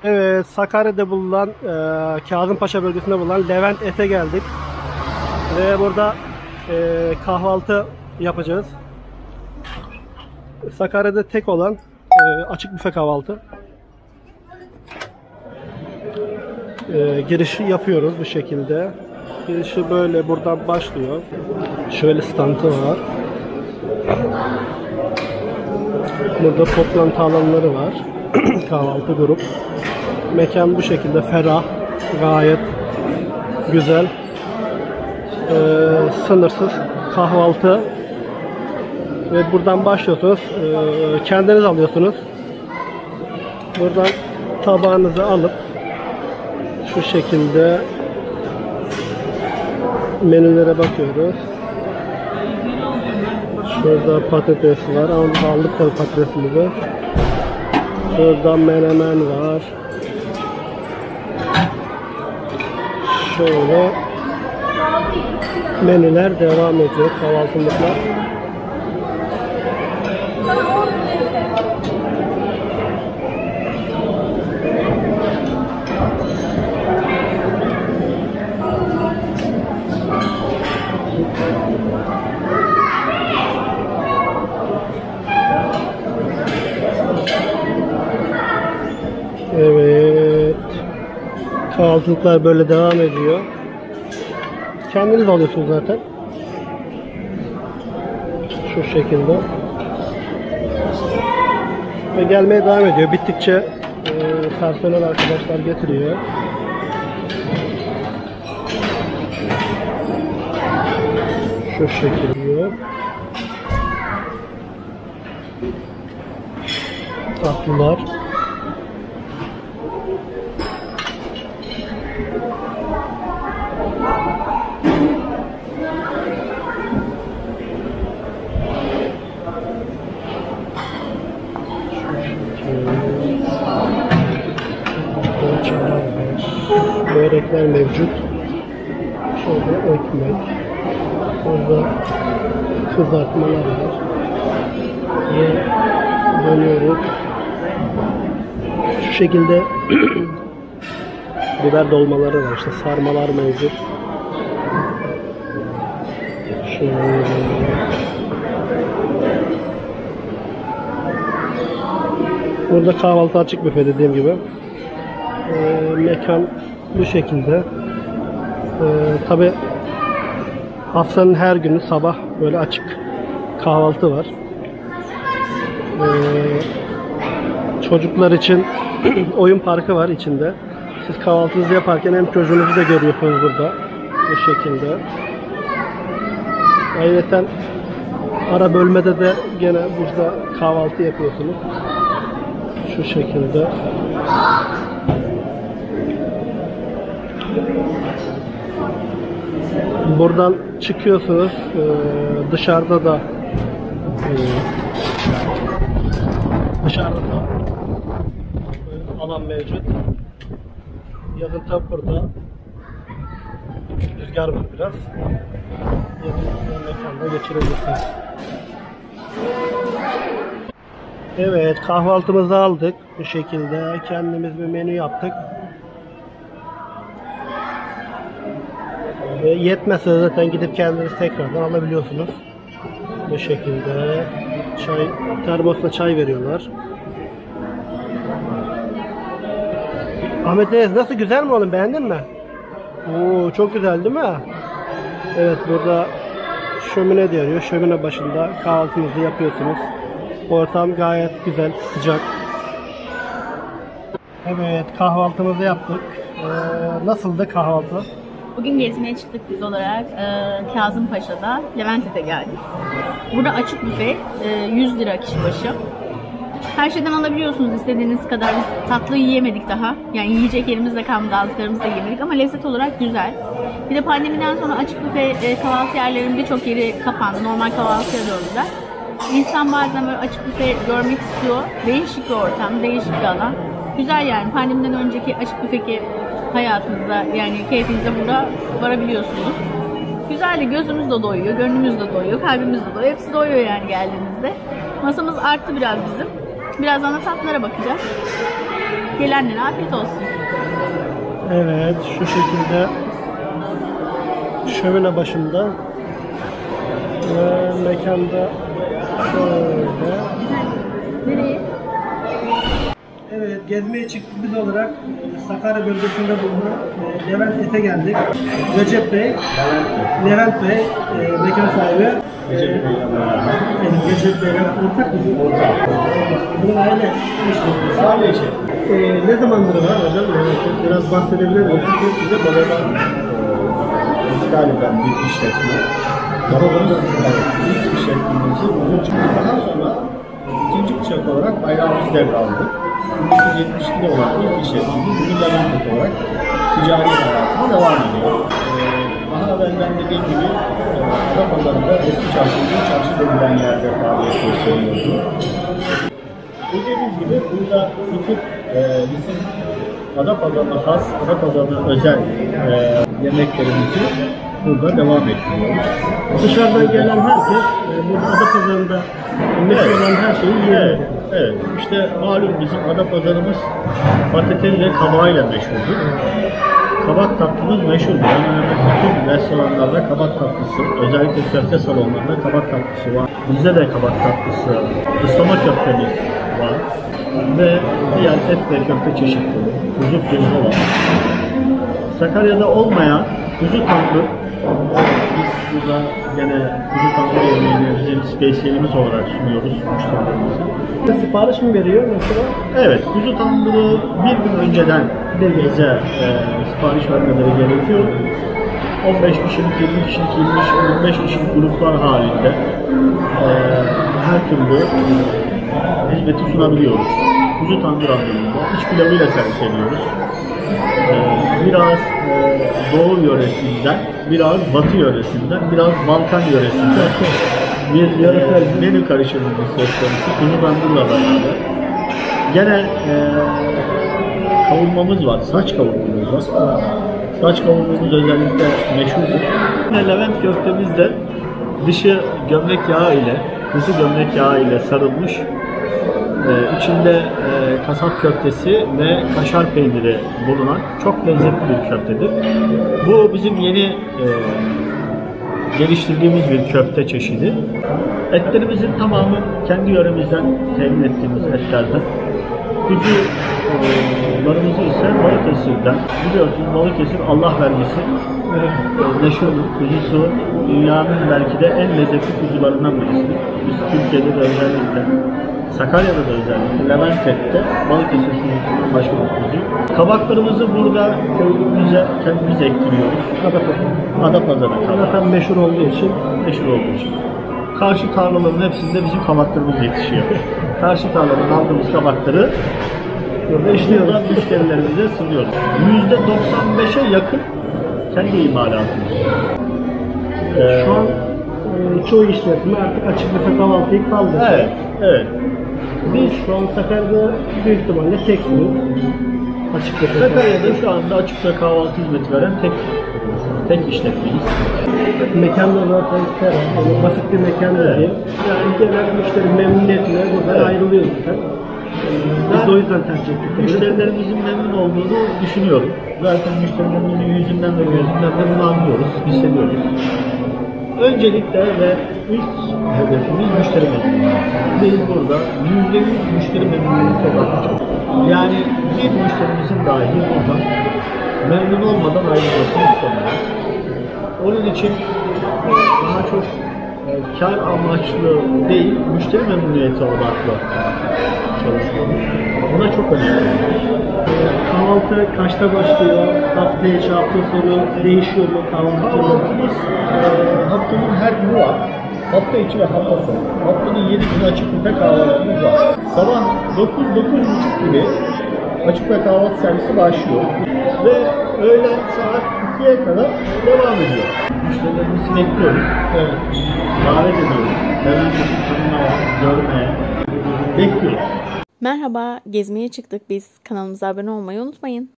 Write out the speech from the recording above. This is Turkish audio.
Evet, Sakarya'da bulunan Kazımpaşa bölgesinde bulunan Levent Et'e geldik. Ve burada kahvaltı yapacağız. Sakarya'da tek olan açık büfe kahvaltı. Girişi yapıyoruz bu şekilde. Girişi böyle buradan başlıyor. Şöyle standı var. Burada toplantı alanları var. Kahvaltı grup. Mekan bu şekilde ferah, gayet güzel. Sınırsız kahvaltı. Ve buradan başlıyorsunuz. Kendiniz alıyorsunuz. Buradan tabağınızı alıp şu şekilde menülere bakıyoruz. Şurada patates var. Aldık tabii patatesimizi. Şurada menemen var. Şöyle menüler devam ediyor. Kahvaltılıklar. Evet. Kahvaltılıklar böyle devam ediyor. Kendiniz alıyorsunuz zaten. Şu şekilde. Ve gelmeye devam ediyor. Bittikçe personel arkadaşlar getiriyor. Şu şekilde. Tatlılar. Börekler mevcut. Şöyle ekmek. Burada kızartmalar var. Ve dönüyoruz. Şu şekilde biber dolmaları var. İşte sarmalar mevcut. Şöyle. Burada kahvaltı açık büfe dediğim gibi. Mekan bu şekilde. Tabi haftanın her günü sabah böyle açık kahvaltı var. Çocuklar için oyun parkı var içinde. Siz kahvaltınızı yaparken hem çocuğunuzu da görüyorsunuz burada. Bu şekilde. Ayrıca ara bölmede de gene burada kahvaltı yapıyorsunuz. Şu şekilde. Buradan çıkıyorsunuz. Dışarıda da alan mevcut. Yazın tabi burada rüzgar var biraz. Yazın mekanda geçirebilirsiniz. Evet, kahvaltımızı aldık. Bu şekilde kendimiz bir menü yaptık. Ve yetmezse zaten gidip kendiniz tekrardan alabiliyorsunuz. Bu şekilde çay, termosla çay veriyorlar. Ahmet Deniz nasıl, güzel mi oğlum, beğendin mi? Oo, çok güzel değil mi? Evet, burada şömine diyor. Şömine başında kahvaltınızı yapıyorsunuz. Ortam gayet güzel, sıcak. Evet, kahvaltımızı yaptık. Nasıldı kahvaltı? Bugün gezmeye çıktık biz olarak Kazımpaşa'da Levent'e geldik. Burada açık büfe, 100 lira kişi başı. Her şeyden alabiliyorsunuz istediğiniz kadar. Biz tatlı yiyemedik daha. Yani yiyecek yerimiz de kalmadı, aldıklarımızı da yemedik ama lezzet olarak güzel. Bir de pandemiden sonra açık büfe kahvaltı yerlerinin birçok yeri kapandı. Normal kahvaltıya döndüler. İnsan bazen böyle açık büfe görmek istiyor. Değişik bir ortam, değişik bir alan. Güzel yani. Pandemiden önceki açık büfeki hayatınıza, yani keyfinize burada varabiliyorsunuz. Güzel de, gözümüz de doyuyor, gönlümüz de doyuyor, kalbimiz de doyuyor. Hepsi doyuyor yani geldiğinizde. Masamız arttı biraz bizim. Birazdan da tatlılara bakacağız. Gelenlere afiyet olsun. Evet, şu şekilde şömine başında ve mekanda şöyle. Nereye? Evet, gezmeye çıktık biz olarak Sakarya bölgesinde bulunan Levent Et'e geldik. Recep Bey, Levent Bey, mekan sahibi. Recep Bey'le beraber. Recep Bey'le ortak mısın? Ortak. Bunun aile işletmesi. Aile işi. Ne zamandır var hocam? Biraz bahsedebilir misiniz? Bize babadan galiba bir işletme. Babamız ilk işletmemizi uzun çıktıktan sonra ikinci kuşak olarak bayrağımızı devraldık. 1972'de olan ilk işletmemiz bugün Levent olarak ticari hayatıma devam ediyor. Daha evvelden dediğim gibi Adapazarı'nda eski çarşı denilen yerde faaliyet gösteriyordu. Dediğimiz gibi burada bütün bizim Adapazarı'na has, Adapazarı'na özel yemeklerimizi burada devam ettiriyoruz. Dışarıdan gelen herkes burada Adapazarı'nda meşhur olan her şeyi yiyor. Evet, evet. İşte malum bizim Adapazarı'mız patatesle kabağıyla meşhurdur. Kabak tatlımız meşhurdur. Hemen hemen bütün restoranlarda kabak tatlısı, özellikle köfte salonlarında kabak tatlısı var. Bizde de kabak tatlısı, ıslama köftemiz var ve diğer et ve köfte çeşitleri, kuzu pirzola. Sakarya'da olmayan kuzu tandır, biz burada gene kuzu tandır yemeğini bizim spesiyelimiz olarak sunuyoruz müşterilerimize. Sipariş mi veriyor mesela? Evet, kuzu tandırı bir gün önceden bize sipariş vermeleri gerekiyor. 15 kişilik, 20 kişilik, 25 kişilik gruplar halinde her türlü hizmeti sunabiliyoruz. Kuzu tandır anlamında iç pilavıyla servis ediyoruz. Biraz Doğu yöresinden, biraz Batı yöresinden, biraz Balkan yöresinden bir yöresel menü karışımımız söz konusu. Kuzu tandırla beraber. Gene kavurmamız var, saç kavurmamız var. Saç kavurmamız özellikle meşhurdur. Levent köftemiz de dışı gömlek yağı ile, kuzu gömlek yağı ile sarılmış. İçinde kasap köftesi ve kaşar peyniri bulunan çok lezzetli bir köftedir. Bu bizim yeni geliştirdiğimiz bir köfte çeşidi. Etlerimizin tamamı kendi yöremizden temin ettiğimiz etlerden. Kuzularımızı ise Balıkesir'den. Biliyorsunuz Balıkesir Allah vergisi meşhur kuzusu dünyanın belki de en lezzetli kuzularından birisidir. Biz Türkiye'de de özellikle, Sakarya'da da özellikle, Levent'te Balıkesir kuzusundan başka bir kuzu. Kabaklarımızı burada köylümüze kendimiz ektiriyoruz. Adapazarı kabak. Zaten meşhur olduğu için. Meşhur olduğu için. Karşı tarlaların hepsinde bizim kabaklarımız yetişiyor. Karşı tarladan aldığımız kabakları burada işliyoruz. Müşterilerimize sunuyoruz. %95'e yakın kendi imalatımız. Şu an çoğu işletme artık açık büfe kahvaltıyı kaldırdı. Evet, evet. Biz şu an Sakarya'da büyük ihtimalle teksiniz. Açık büfe. Sakarya'da şu anda açık ve kahvaltı hizmeti veren tek işletmeyiz. Mekanda zaten ferah, basit bir mekan değil. Yani gelen müşteri memnuniyetle buradan ayrılıyor zaten. Biz de o yüzden tercih ettik. Müşterilerimizin memnun olduğunu düşünüyorum. Zaten müşterilerimizin yüzünden ve gözünden de bunu anlıyoruz, hissediyoruz. Öncelikle ve ilk hedefimiz müşteri memnuniyeti. Biz burada %100 müşteri memnuniyeti odaklı. Yani bir müşterimizin dahi buradan memnun olmadan ayrılmasını istemiyoruz. Onun için daha çok kar amaçlı değil, müşteri memnuniyeti odaklı çalışıyoruz. Buna çok önemli. Kahvaltı kaçta başlıyor? Hafta içi, hafta sonu değişiyor mu Kahvaltımız haftanın her günü var. Hafta içi ve hafta sonu. Haftanın 7 günü açık büfe kahvaltımız var. Sabah 9-9.30 gibi açık ve kahvaltı servisi başlıyor. Ve öğlen saat 2'ye kadar devam ediyor. Müşterilerimizi bekliyoruz. Evet. Davet ediyoruz. Levent'i tanımaya, görmeye bekliyoruz. Merhaba, gezmeye çıktık biz. Kanalımıza abone olmayı unutmayın.